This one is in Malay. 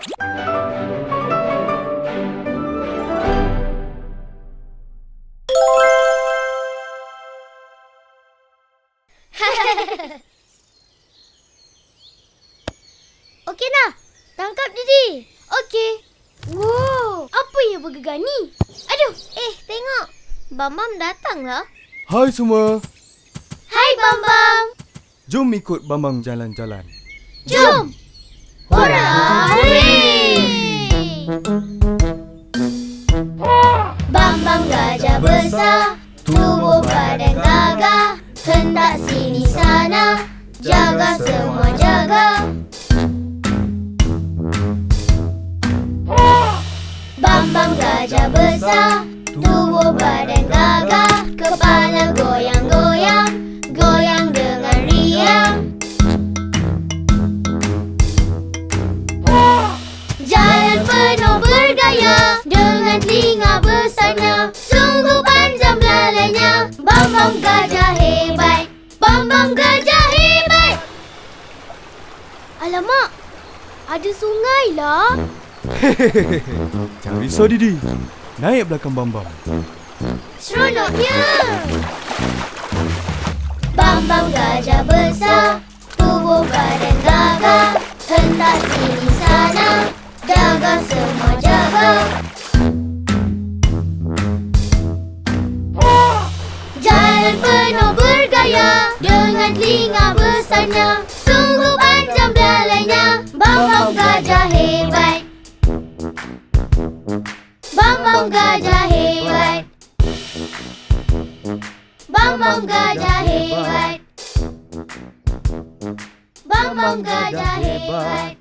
Okey dah. Tangkap Didi. Okey. Wow, apa yang bergegar ni? Aduh, tengok. Bam-Bam datang lah. Hai semua. Hai Bam-Bam. Jom ikut Bam-Bam jalan-jalan. Jom. Hooray! Bam-Bam gajah besar, tubuh badan gagah, hendak sini sana, jaga semua jaga. Bam-Bam gajah besar, tubuh badan gagah, kepala goyang-goyang, goyang dengan riang. Jalan penuh bergaya, dengan telinga besarnya, sungguh panjang belalainya. Bam-Bam gajah hebat, Bam-Bam gajah hebat. Alamak, ada sungai lah. Hehehe. Jangan risau Didi. Naik belakang Bam-Bam. Seronoknya. Bam-Bam gajah besar, tubuh badan gagah, hentak sini sana, jaga semua jaga. Jalan penuh bergaya, dengan telinga besarnya, sungguh panjang belalainya. Bam-Bam gajah hebat, Bam-Bam gajah hebat, Bam-Bam gajah hebat, Bam-Bam gajah hebat.